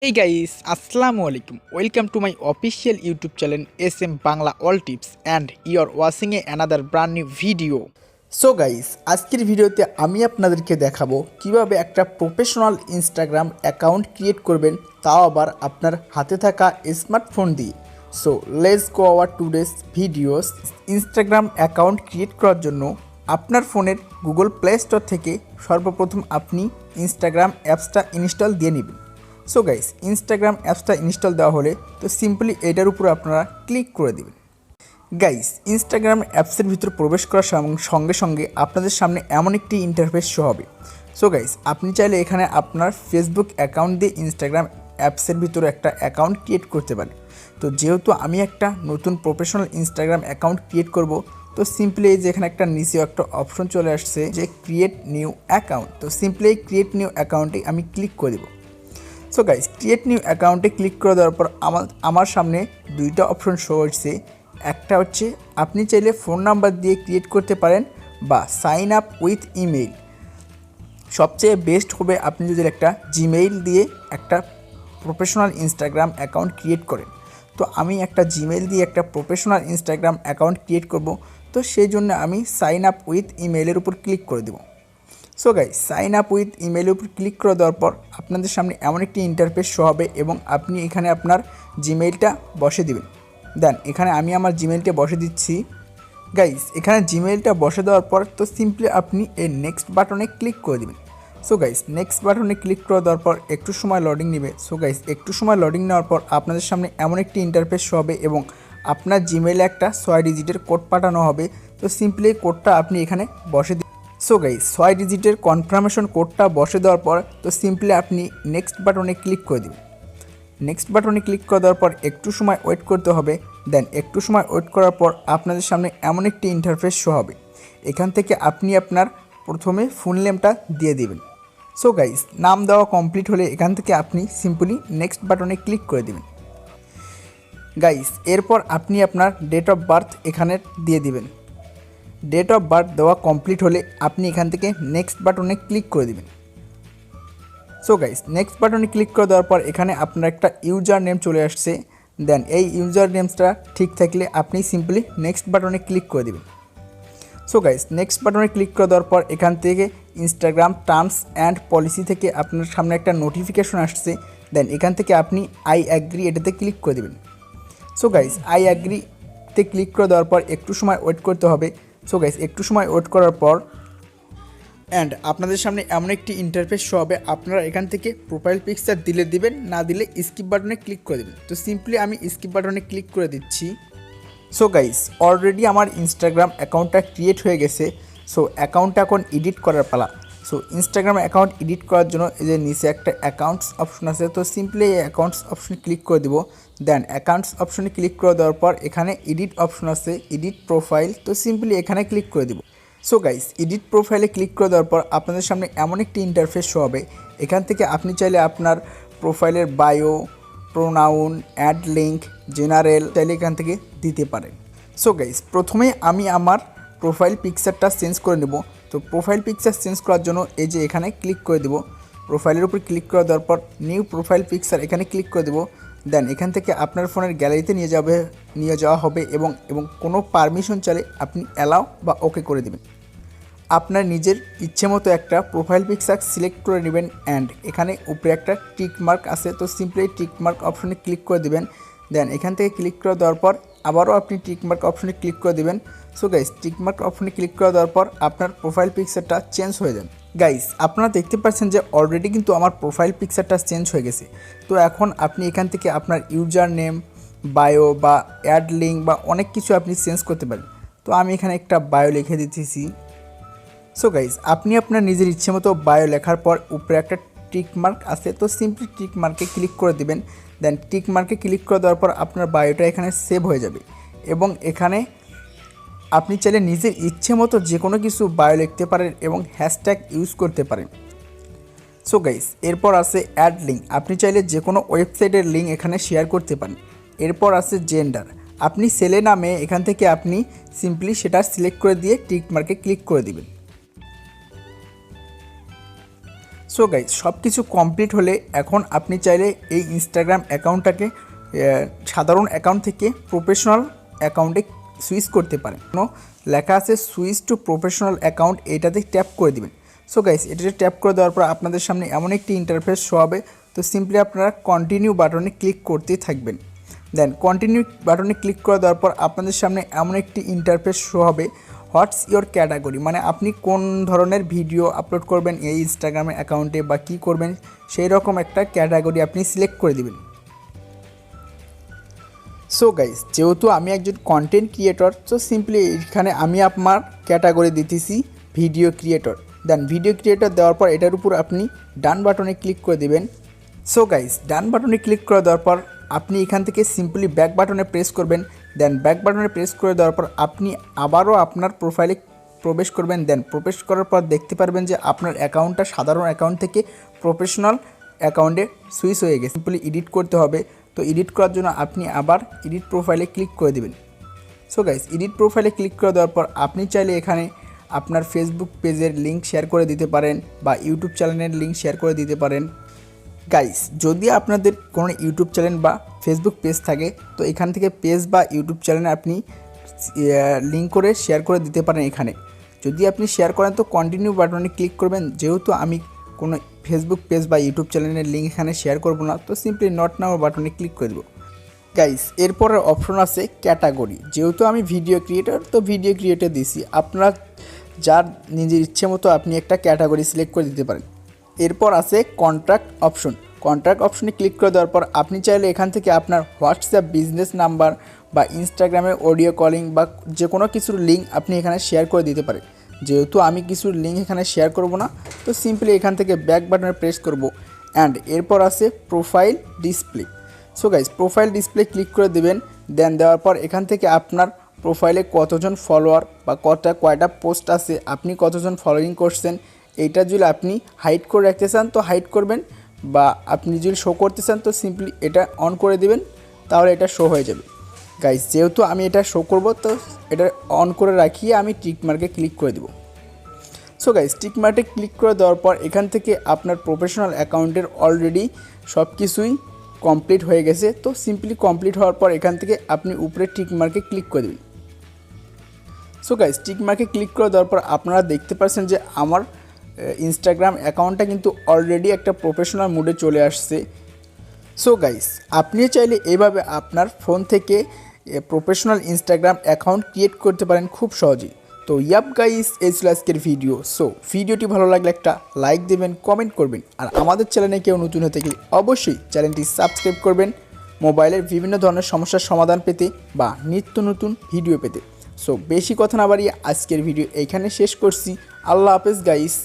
Hey guys, Assalamu alaikum. Welcome to my official YouTube channel SM Bangla All Tips and you are watching another brand new video. So guys, আজকের ভিডিওতে আমি আপনাদেরকে দেখাবো কিভাবে একটা professional Instagram account create করবেন, তাও আবার আপনার হাতে থাকা স্মার্টফোন দিয়ে। So let's go hour today's videos. Instagram account create করার জন্য আপনার ফোনের গুগল প্লে স্টোর থেকে সর্বপ্রথম আপনি ইনস্টাগ্রাম অ্যাপসটা ইনস্টল দিয়ে নেবেন। সো গাইস, ইনস্টাগ্রাম অ্যাপসটা ইনস্টল দেওয়া হলে তো সিম্পলি এটার উপর আপনারা ক্লিক করে দেবেন। গাইস, ইনস্টাগ্রাম অ্যাপসের ভিতর প্রবেশ করার সঙ্গে সঙ্গে আপনাদের সামনে এমন একটি ইন্টারফেস শো হবে। সো গাইস, আপনি চাইলে এখানে আপনার ফেসবুক অ্যাকাউন্ট দিয়ে ইনস্টাগ্রাম অ্যাপসের ভিতরে একটা অ্যাকাউন্ট ক্রিয়েট করতে পারেন। তো যেহেতু আমি একটা নতুন প্রফেশনাল ইনস্টাগ্রাম অ্যাকাউন্ট ক্রিয়েট করব, তো সিম্পলি এই যে এখানে একটা নিচে একটা অপশন চলে আসছে যে ক্রিয়েট নিউ অ্যাকাউন্ট। তো সিম্পলি এই ক্রিয়েট নিউ অ্যাকাউন্টে আমি ক্লিক করে দেবো। সো গাইস, ক্রিয়েট নিউ অ্যাকাউন্টে ক্লিক করে দেওয়ার পর আমার সামনে দুইটা অপশন শো হচ্ছে। একটা হচ্ছে আপনি চাইলে ফোন নাম্বার দিয়ে ক্রিয়েট করতে পারেন বা সাইন আপ উইথ ইমেইল। সবচেয়ে বেস্ট হবে আপনি যদি একটা জিমেইল দিয়ে একটা প্রফেশনাল ইনস্টাগ্রাম অ্যাকাউন্ট ক্রিয়েট করেন। তো আমি একটা জিমেইল দিয়ে একটা প্রফেশনাল ইনস্টাগ্রাম অ্যাকাউন্ট ক্রিয়েট করব, তো সেই জন্য আমি সাইন আপ উইথ ইমেইলের উপর ক্লিক করে দেবো। So guys, sign up with ইমেইলের উপর ক্লিক করে দেওয়ার পর আপনাদের সামনে এমন একটি ইন্টারফেস শো হবে এবং আপনি এখানে আপনার জিমেইলটা বসে দিবেন। দেন এখানে আমি আমার জিমেইলটা বসে দিচ্ছি। গাইস, এখানে জিমেইলটা বসে দেওয়ার পর তো সিম্পলি আপনি এই নেক্সট বাটনে ক্লিক করে দেবেন। সো গাইস, নেক্সট বাটনে ক্লিক করে দেওয়ার পর একটু সময় লোডিং নেবে। সো গাইস, একটু সময় লোডিং নেওয়ার পর আপনাদের সামনে এমন একটি ইন্টারফেস শো হবে এবং আপনার জিমেইলে একটা 6 ডিজিটের কোড পাঠানো হবে। তো সিম্পলি এই কোডটা আপনি এখানে বসে দিন। সো গাইস, 6 ডিজিটের কনফার্মেশন কোডটা বসে দেওয়ার পর তো সিম্পলি আপনি নেক্সট বাটনে ক্লিক করে দেবেন। নেক্সট বাটনে ক্লিক করে দেওয়ার পর একটু সময় ওয়েট করতে হবে। দেন একটু সময় ওয়েট করার পর আপনাদের সামনে এমন একটি ইন্টারফেস শো হবে। এখান থেকে আপনি আপনার প্রথমে ফুল নেমটা দিয়ে দেবেন। সো গাইস, নাম দেওয়া কমপ্লিট হলে এখান থেকে আপনি সিম্পলি নেক্সট বাটনে ক্লিক করে দেবেন। গাইস, এরপর আপনি আপনার ডেট অফ বার্থ এখানে দিয়ে দিবেন। ডেট অফ বার্থ দেওয়া কমপ্লিট হলে আপনি এখান থেকে নেক্সট বাটনে ক্লিক করে দেবেন। সো গাইস, নেক্সট বাটনে ক্লিক করে দেওয়ার পর এখানে আপনার একটা ইউজার নেম চলে আসছে। দেন এই ইউজার নেমসটা ঠিক থাকলে আপনি সিম্পলি নেক্সট বাটনে ক্লিক করে দেবেন। সো গাইস, নেক্সট বাটনে ক্লিক করে দেওয়ার পর এখান থেকে ইনস্টাগ্রাম টার্মস অ্যান্ড পলিসি থেকে আপনার সামনে একটা নোটিফিকেশন আসছে। দেন এখান থেকে আপনি আই অ্যাগ্রি এটাতে ক্লিক করে দেবেন। সো গাইস, আই অ্যাগ্রিতে ক্লিক করে দেওয়ার পর একটু সময় ওয়েট করতে হবে। সো গাইস, একটু সময় ওয়েট করার পর অ্যান্ড আপনাদের সামনে এমন একটি ইন্টারফেস শো হবে। আপনারা এখান থেকে প্রোফাইল পিকচার দিলে দিবেন, না দিলে স্কিপ বাটনে ক্লিক করে দেবেন। তো সিম্পলি আমি স্কিপ বাটনে ক্লিক করে দিচ্ছি। সো গাইস, অলরেডি আমার ইনস্টাগ্রাম অ্যাকাউন্টটা ক্রিয়েট হয়ে গেছে। সো অ্যাকাউন্টটা এখন এডিট করার পালা। সো ইনস্টাগ্রাম অ্যাকাউন্ট এডিট করার জন্য এই যে নিচে একটা অ্যাকাউন্টস অপশন আছে, তো সিম্পলি এই অ্যাকাউন্টস অপশনে ক্লিক করে দেবো। দেন অ্যাকাউন্টস অপশনে ক্লিক করে দেওয়ার পর এখানে এডিট অপশন আছে, এডিট প্রোফাইল, তো সিম্পলি এখানে ক্লিক করে দেবো। সো গাইস, এডিট প্রোফাইলে ক্লিক করে দেওয়ার পর আপনাদের সামনে এমন একটি ইন্টারফেস শো হবে। এখান থেকে আপনি চাইলে আপনার প্রোফাইলের bio, pronoun, add link, general চাইলে এখান থেকে দিতে পারেন। সো গাইস, প্রথমে আমি আমার প্রোফাইল পিকচারটা চেঞ্জ করে নেব। তো প্রোফাইল পিকচার চেঞ্জ করার জন্য এই যে এখানে ক্লিক করে দেবো। প্রোফাইলের উপর ক্লিক করে দেওয়ার পর নিউ প্রোফাইল পিকচার এখানে ক্লিক করে দেবো। দেন এখান থেকে আপনার ফোনের গ্যালারিতে নিয়ে যাওয়া হবে এবং কোনো পারমিশন চাইলে আপনি অ্যালাউ বা ওকে করে দেবেন। আপনার নিজের ইচ্ছে মতো একটা প্রোফাইল পিকচার সিলেক্ট করে নেবেন অ্যান্ড এখানে উপরে একটা টিক মার্ক আছে, তো সিম্পলি টিক মার্ক অপশনে ক্লিক করে দেবেন। দেন এখান থেকে ক্লিক করে দেওয়ার পর আবারও আপনি টিক মার্ক অপশনে ক্লিক করে দেবেন। সো গাইস, টিক মার্ক অপশনে ক্লিক করে দেওয়ার পর আপনার প্রোফাইল পিকচারটা চেঞ্জ হয়ে যাবে। গাইস, আপনারা দেখতে পাচ্ছেন যে অলরেডি কিন্তু আমার প্রোফাইল পিকচারটা চেঞ্জ হয়ে গেছে। তো এখন আপনি এখান থেকে আপনার ইউজার নেম, বায়ো বা অ্যাড লিঙ্ক বা অনেক কিছু আপনি চেঞ্জ করতে পারেন। তো আমি এখানে একটা বায়ো লিখে দিতেছি। সো গাইস, আপনি আপনার নিজের ইচ্ছে মতো বায়ো লেখার পর উপরে একটা টিক মার্ক আছে, তো সিম্পলি টিক মার্কে ক্লিক করে দেবেন। দেন টিক মার্কে ক্লিক করে দেওয়ার পর আপনার বায়োটা এখানে সেভ হয়ে যাবে এবং এখানে আপনি চাইলে নিজের ইচ্ছে মতো যে কোনো কিছু বায়ো লিখতে পারেন এবং হ্যাশট্যাগ ইউজ করতে পারেন। সো গাইস, এরপর আছে অ্যাড লিঙ্ক। আপনি চাইলে যে কোনো ওয়েবসাইটের লিঙ্ক এখানে শেয়ার করতে পারেন। এরপর আছে জেন্ডার। আপনি ছেলে না মেয়ে এখান থেকে আপনি সিম্পলি সেটা সিলেক্ট করে দিয়ে টিক মার্কে ক্লিক করে দিবেন। সো গাইজ সব কিছু কমপ্লিট হলে এখন আপনি চাইলে এই ইনস্টাগ্রাম অ্যাকাউন্টটাকে সাধারণ অ্যাকাউন্ট থেকে প্রফেশনাল অ্যাকাউন্টে সুইচ করতে পারেন। লেখা আছে সুইচ টু প্রফেশনাল অ্যাকাউন্ট, এটাতে ট্যাপ করে দিবেন। সো গাইজ এটাতে ট্যাপ করে দেওয়ার পর আপনাদের সামনে এমন একটি ইন্টারফেস শো হবে। তো সিম্পলি আপনারা কন্টিনিউ বাটনে ক্লিক করতেই থাকবেন। দেন কন্টিনিউ বাটনে ক্লিক করে দেওয়ার পর আপনাদের সামনে এমন একটি ইন্টারফেস শো হবে, হোয়াটস ইয়োর ক্যাটাগরি, মানে আপনি কোন ধরনের ভিডিও আপলোড করবেন এই ইনস্টাগ্রামের অ্যাকাউন্টে বা কী করবেন সেই রকম একটা ক্যাটাগরি আপনি সিলেক্ট করে দিবেন। সো গাইজ যেহেতু আমি একজন কন্টেন্ট ক্রিয়েটর, সো সিম্পলি এখানে আমি আমার ক্যাটাগরি দিতেছি ভিডিও ক্রিয়েটর। দেন ভিডিও ক্রিয়েটর দেওয়ার পর এটার উপর আপনি ডান বাটনে ক্লিক করে দেবেন। সো গাইজ ডান বাটনে ক্লিক করে দেওয়ার পর আপনি এখান থেকে সিম্পলি ব্যাক বাটনে প্রেস করবেন। দেন ব্যাক বাটনে প্রেস করে দেওয়ার পর আপনি আবারও আপনার প্রোফাইলে প্রবেশ করবেন। দেন প্রবেশ করার পর দেখতে পারবেন যে আপনার অ্যাকাউন্টটা সাধারণ অ্যাকাউন্ট থেকে প্রফেশনাল অ্যাকাউন্টে সুইচ হয়ে গেছে। সিম্পলি এডিট করতে হবে। তো এডিট করার জন্য আপনি আবার এডিট প্রোফাইলে ক্লিক করে দেবেন। সো গাইজ এডিট প্রোফাইলে ক্লিক করে দেওয়ার পর আপনি চাইলে এখানে আপনার ফেসবুক পেজের লিঙ্ক শেয়ার করে দিতে পারেন বা ইউটিউব চ্যানেলের লিঙ্ক শেয়ার করে দিতে পারেন। গাইস যদি আপনাদের কোনো ইউটিউব চ্যানেল বা ফেসবুক পেজ থাকে তো এখান থেকে পেজ বা ইউটিউব চ্যানেলে আপনি লিঙ্ক করে শেয়ার করে দিতে পারেন। এখানে যদি আপনি শেয়ার করেন তো কন্টিনিউ বাটনে ক্লিক করবেন। যেহেতু আমি কোনো ফেসবুক পেজ বা ইউটিউব চ্যানেলের লিঙ্ক এখানে শেয়ার করব না, তো সিম্পলি নট নাও বাটনে ক্লিক করে দেবো। গাইস এরপরের অপশন আছে ক্যাটাগরি। যেহেতু আমি ভিডিও ক্রিয়েটর, তো ভিডিও ক্রিয়েটর দিছি, আপনার যার নিজের ইচ্ছে মতো আপনি একটা ক্যাটাগরি সিলেক্ট করে দিতে পারেন। এরপর আছে কন্ট্যাক্ট অপশন। কন্ট্যাক্ট অপশনে ক্লিক করে দেওয়ার পর আপনি চাইলে এখান থেকে আপনার হোয়াটসঅ্যাপ বিজনেস নাম্বার বা ইনস্টাগ্রামে অডিও কলিং বা যে কোনো কিছুর লিঙ্ক আপনি এখানে শেয়ার করে দিতে পারেন। যেহেতু আমি কিছুর লিঙ্ক এখানে শেয়ার করব না, তো সিম্পলি এখান থেকে ব্যাক বাটনে প্রেস করব। অ্যান্ড এরপর আছে profile display. So guys profile display click করে দেবেন। দেন দেওয়ার পর এখান থেকে আপনার প্রোফাইলে কতজন ফলোয়ার বা কয়টা পোস্ট আছে, আপনি কতজন ফলোয়িং করছেন, এইটা যদি আপনি হাইড করে রাখতে চান তো হাইড করবেন, বা আপনি যদি শো করতে চান তো সিম্পলি এটা অন করে দেবেন, তাহলে এটা শো হয়ে যাবে। গাইস যেহেতু আমি এটা শো করব তো এটা অন করে রাখিয়ে আমি টিক মার্কে ক্লিক করে দেব। সো গাইস টিক মার্কে ক্লিক করে দেওয়ার পর এখান থেকে আপনার প্রফেশনাল অ্যাকাউন্টের অলরেডি সব কিছুই কমপ্লিট হয়ে গেছে। তো সিম্পলি কমপ্লিট হওয়ার পর এখান থেকে আপনি উপরে টিক মার্কে ক্লিক করে দেবেন। সো গাইস টিক মার্কে ক্লিক করে দেওয়ার পর আপনারা দেখতে পাচ্ছেন যে আমার ইনস্টাগ্রাম অ্যাকাউন্টটা কিন্তু অলরেডি একটা প্রফেশনাল মুডে চলে আসছে। সো গাইস আপনিও চাইলে এইভাবে আপনার ফোন থেকে প্রফেশনাল ইনস্টাগ্রাম অ্যাকাউন্ট ক্রিয়েট করতে পারেন খুব সহজেই। তো ইয়াপ গাইস এই ছিল আজকের ভিডিও। সো ভিডিওটি ভালো লাগলে একটা লাইক দেবেন, কমেন্ট করবেন, আর আমাদের চ্যানেলে কেউ নতুন হতে গেলে অবশ্যই চ্যানেলটি সাবস্ক্রাইব করবেন মোবাইলের বিভিন্ন ধরনের সমস্যার সমাধান পেতে বা নিত্য নতুন ভিডিও পেতে। সো বেশি কথা না বাড়িয়ে আজকের ভিডিও এইখানে শেষ করছি। আল্লাহ হাফেজ গাইস।